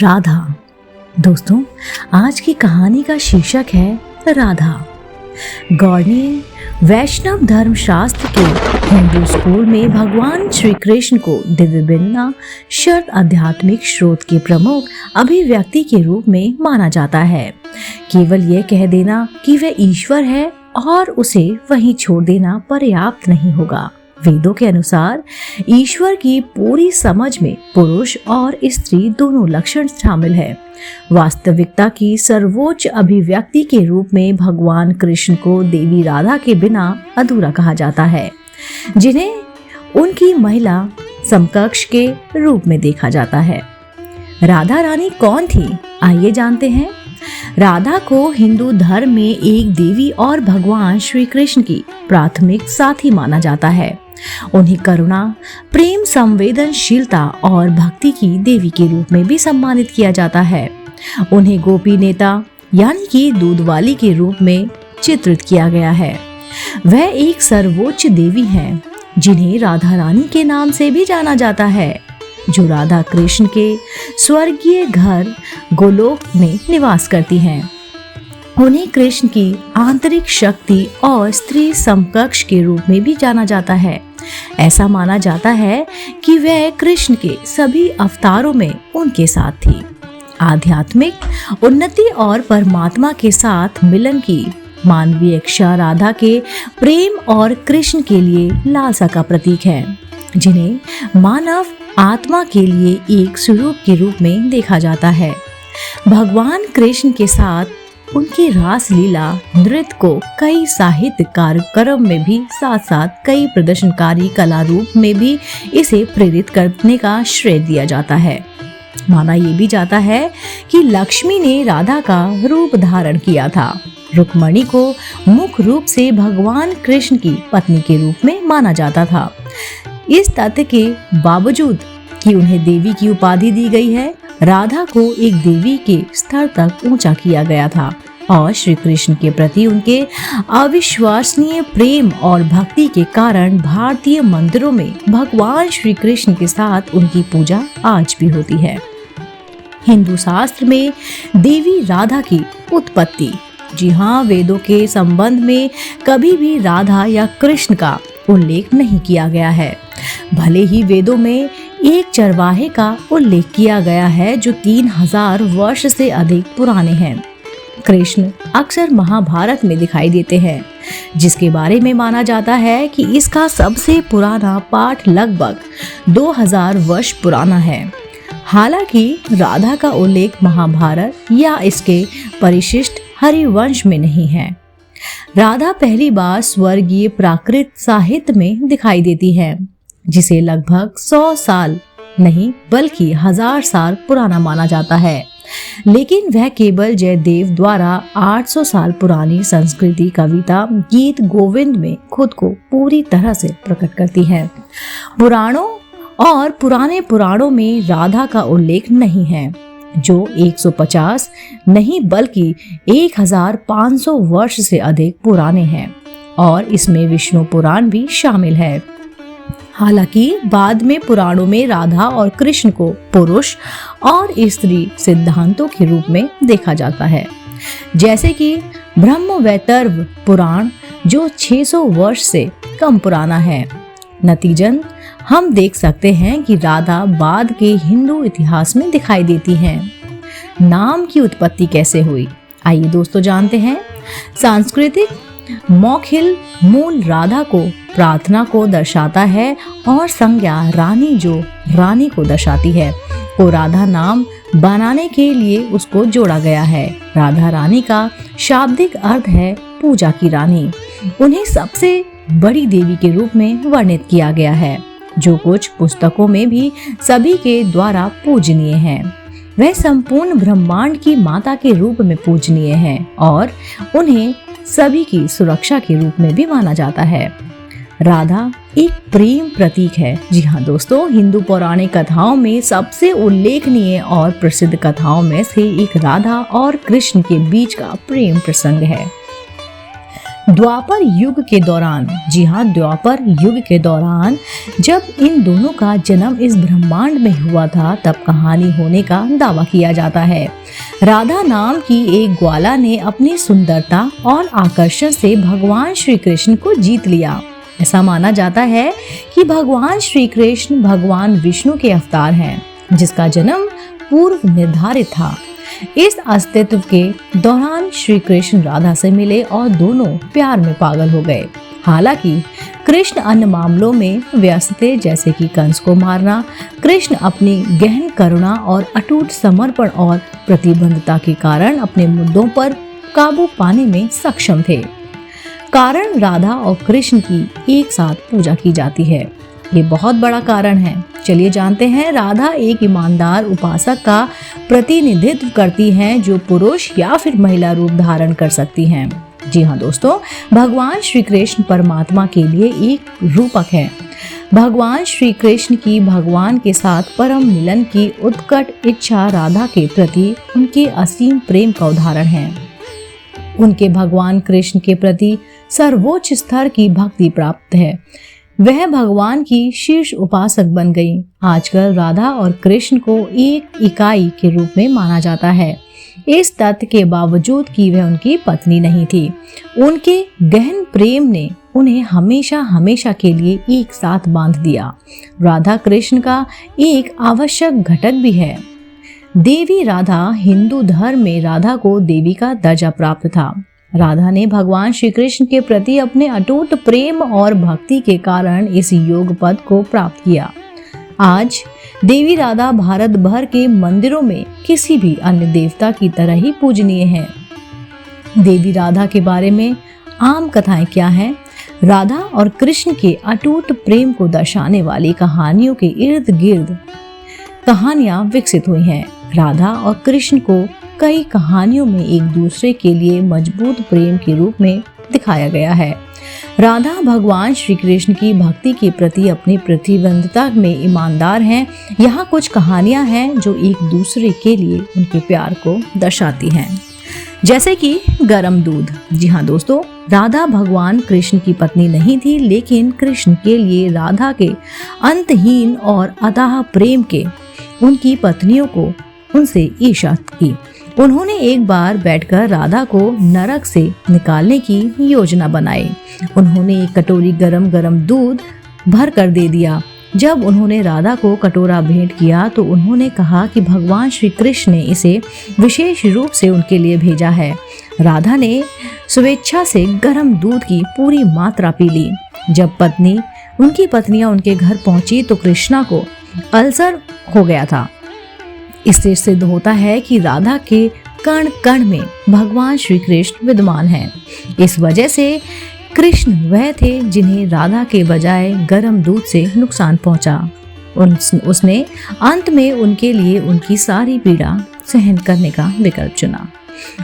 राधा। दोस्तों, आज की कहानी का शीर्षक है राधा। गौड़ ने वैष्णव धर्म शास्त्र के हिंदू स्कूल में भगवान श्री कृष्ण को दिव्य बिना शर्त आध्यात्मिक स्रोत के प्रमुख अभिव्यक्ति के रूप में माना जाता है। केवल यह कह देना कि वह ईश्वर है और उसे वहीं छोड़ देना पर्याप्त नहीं होगा। वेदों के अनुसार ईश्वर की पूरी समझ में पुरुष और स्त्री दोनों लक्षण शामिल है। वास्तविकता की सर्वोच्च अभिव्यक्ति के रूप में भगवान कृष्ण को देवी राधा के बिना अधूरा कहा जाता है, जिन्हें उनकी महिला समकक्ष के रूप में देखा जाता है। राधा रानी कौन थी, आइए जानते हैं। राधा को हिंदू धर्म में एक देवी और भगवान श्री कृष्ण की प्राथमिक साथी माना जाता है। उन्हें करुणा, प्रेम, संवेदनशीलता और भक्ति की देवी के रूप में भी सम्मानित किया जाता है। उन्हें गोपी नेता यानी कि दूध वाली के रूप में चित्रित किया गया है। वह एक सर्वोच्च देवी हैं, जिन्हें राधा रानी के नाम से भी जाना जाता है, जो राधा कृष्ण के स्वर्गीय घर गोलोक में निवास करती हैं। उन्हें कृष्ण की आंतरिक शक्ति और स्त्री समकक्ष के रूप में भी जाना जाता है। ऐसा माना जाता है कि वह कृष्ण के सभी अवतारों में उनके साथ थी। आध्यात्मिक उन्नति और परमात्मा के साथ मिलन की मानवीय इच्छा राधा के प्रेम और कृष्ण के लिए लालसा का प्रतीक है, जिन्हें मानव आत्मा के लिए एक स्वरूप के रूप में देखा जाता है। भगवान कृष्ण के साथ उनकी रास लीला नृत्य को कई साहित्य कार्यक्रम में भी साथ साथ कई प्रदर्शनकारी कला रूप में भी इसे प्रेरित करने का श्रेय दिया जाता है। माना ये भी जाता है कि लक्ष्मी ने राधा का रूप धारण किया था। रुक्मणी को मुख्य रूप से भगवान कृष्ण की पत्नी के रूप में माना जाता था। इस तथ्य के बावजूद कि उन्हें देवी की उपाधि दी गई है, राधा को एक देवी के स्तर तक ऊंचा किया गया था और श्री कृष्ण के प्रति उनके अविश्वसनीय प्रेम और भक्ति के कारण भारतीय मंदिरों में भगवान श्री कृष्ण के साथ उनकी पूजा आज भी होती है। हिंदू शास्त्र में देवी राधा की उत्पत्ति, जी हाँ, वेदों के संबंध में कभी भी राधा या कृष्ण का उल्लेख नहीं किया गया है। भले ही वेदों में एक चरवाहे का उल्लेख किया गया है जो 3000 वर्ष से अधिक पुराने हैं। कृष्ण अक्सर महाभारत में दिखाई देते हैं, जिसके बारे में माना जाता है कि इसका सबसे पुराना पाठ लगभग 2000 वर्ष पुराना है। हालांकि राधा का उल्लेख महाभारत या इसके परिशिष्ट हरिवंश में नहीं है। राधा पहली बार स्वर्गीय प्राकृत साहित्य में दिखाई देती है, जिसे लगभग 100 साल नहीं बल्कि 1000 साल पुराना माना जाता है। लेकिन वह केवल जयदेव द्वारा 800 साल पुरानी संस्कृति कविता गीत गोविंद में खुद को पूरी तरह से प्रकट करती है। पुराणों और पुराने पुराणों में राधा का उल्लेख नहीं है, जो 150 नहीं बल्कि 1500 वर्ष से अधिक पुराने हैं, और इसमें विष्णु पुराण भी शामिल है। हालांकि बाद में पुराणों में राधा और कृष्ण को पुरुष और स्त्री सिद्धांतों के रूप में देखा जाता है, जैसे कि ब्रह्मवैवर्त पुराण, जो 600 वर्ष से कम पुराना है। नतीजन हम देख सकते हैं कि राधा बाद के हिंदू इतिहास में दिखाई देती हैं। नाम की उत्पत्ति कैसे हुई, आइए दोस्तों जानते हैं। सांस्कृतिक मौखिल मूल राधा को प्रार्थना को दर्शाता है और संज्ञा रानी, जो रानी को दर्शाती है, को राधा नाम बनाने के लिए उसको जोड़ा गया है। राधा रानी का शाब्दिक अर्थ है पूजा की रानी। उन्हें सबसे बड़ी देवी के रूप में वर्णित किया गया है, जो कुछ पुस्तकों में भी सभी के द्वारा पूजनीय है। वह संपूर्ण ब्रह्मांड की माता के रूप में पूजनीय है और उन्हें सभी की सुरक्षा के रूप में भी माना जाता है। राधा एक प्रेम प्रतीक है। जी हाँ दोस्तों, हिंदू पौराणिक कथाओं में सबसे उल्लेखनीय और प्रसिद्ध कथाओं में से एक राधा और कृष्ण के बीच का प्रेम प्रसंग है। द्वापर युग के दौरान, जी हाँ, द्वापर युग के दौरान जब इन दोनों का जन्म इस ब्रह्मांड में हुआ था, तब कहानी होने का दावा किया जाता है। राधा नाम की एक ग्वाला ने अपनी सुंदरता और आकर्षण से भगवान श्री कृष्ण को जीत लिया। ऐसा माना जाता है कि भगवान श्री कृष्ण भगवान विष्णु के अवतार हैं, जिसका जन्म पूर्व निर्धारित था। इस अस्तित्व के दौरान श्री कृष्ण राधा से मिले और दोनों प्यार में पागल हो गए। हालांकि कृष्ण अन्य मामलों में व्यस्त थे, जैसे कि कंस को मारना। कृष्ण अपनी गहन करुणा और अटूट समर्पण और प्रतिबद्धता के कारण अपने मुद्दों पर काबू पाने में सक्षम थे। कारण राधा और कृष्ण की एक साथ पूजा की जाती है, ये बहुत बड़ा कारण है। चलिए जानते हैं। राधा एक ईमानदार उपासक का प्रतिनिधित्व करती हैं, जो पुरुष या फिर महिला रूप धारण कर सकती हैं। जी हाँ दोस्तों, भगवान श्री कृष्ण परमात्मा के लिए एक रूपक है। भगवान श्री कृष्ण की भगवान के साथ परम मिलन की उत्कट इच्छा राधा के प्रति उनके असीम प्रेम का उदाहरण है। उनके भगवान कृष्ण के प्रति सर्वोच्च स्तर की भक्ति प्राप्त है। वह भगवान की शीर्ष उपासक बन गई। आजकल राधा और कृष्ण को एक इकाई के रूप में माना जाता है, इस तथ्य के बावजूद कि वह उनकी पत्नी नहीं थी। उनके गहन प्रेम ने उन्हें हमेशा हमेशा के लिए एक साथ बांध दिया। राधा कृष्ण का एक आवश्यक घटक भी है। देवी राधा, हिंदू धर्म में राधा को देवी का दर्जा प्राप्त था। राधा ने भगवान श्री कृष्ण के प्रति अपने अटूट प्रेम और भक्ति के कारण इस योग पद को प्राप्त किया। आज देवी राधा भारत भर के मंदिरों में किसी भी अन्य देवता की तरह ही पूजनीय है। देवी राधा के बारे में आम कथाएं क्या हैं? राधा और कृष्ण के अटूट प्रेम को दर्शाने वाली कहानियों के इर्द गिर्द कहानियां विकसित हुई हैं। राधा और कृष्ण को कई कहानियों में एक दूसरे के लिए मजबूत प्रेम के रूप में दिखाया गया है। राधा भगवान श्री कृष्ण की भक्ति के प्रति अपनी प्रतिबद्धता में ईमानदार हैं। यहाँ कुछ कहानियां हैं जो एक दूसरे के लिए उनके प्यार को दर्शाती हैं, जैसे कि गरम दूध। जी हाँ दोस्तों, राधा भगवान कृष्ण की पत्नी नहीं थी, लेकिन कृष्ण के लिए राधा के अंतहीन और अथाह प्रेम के उनकी पत्नियों को उनसे ईर्ष्या की। उन्होंने एक बार बैठकर राधा को नरक से निकालने की योजना बनाई। उन्होंने एक कटोरी गरम गरम दूध भर कर दे दिया। जब उन्होंने राधा को कटोरा भेंट किया तो उन्होंने कहा कि भगवान श्री कृष्ण ने इसे विशेष रूप से उनके लिए भेजा है। राधा ने स्वेच्छा से गरम दूध की पूरी मात्रा पी ली। जब उनकी पत्नियां उनके घर पहुंची तो कृष्णा को अल्सर हो गया था। इससे सिद्ध होता है कि राधा के कण कण में भगवान श्री कृष्ण विद्यमान हैं। इस वजह से कृष्ण वह थे जिन्हें राधा के बजाय गर्म दूध से नुकसान पहुंचा। उसने अंत में उनके लिए उनकी सारी पीड़ा सहन करने का विकल्प चुना।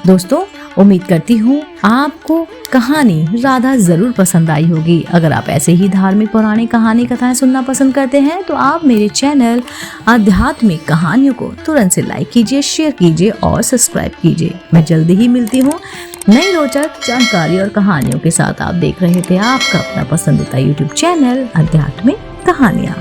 दोस्तों, उम्मीद करती हूँ आपको कहानी राधा जरूर पसंद आई होगी। अगर आप ऐसे ही धार्मिक पौराणिक कहानी कथाएं सुनना पसंद करते हैं तो आप मेरे चैनल आध्यात्मिक कहानियों को तुरंत से लाइक कीजिए, शेयर कीजिए और सब्सक्राइब कीजिए। मैं जल्दी ही मिलती हूँ नई रोचक जानकारी और कहानियों के साथ। आप देख रहे थे आपका अपना पसंदीदा यूट्यूब चैनल आध्यात्मिक कहानियाँ।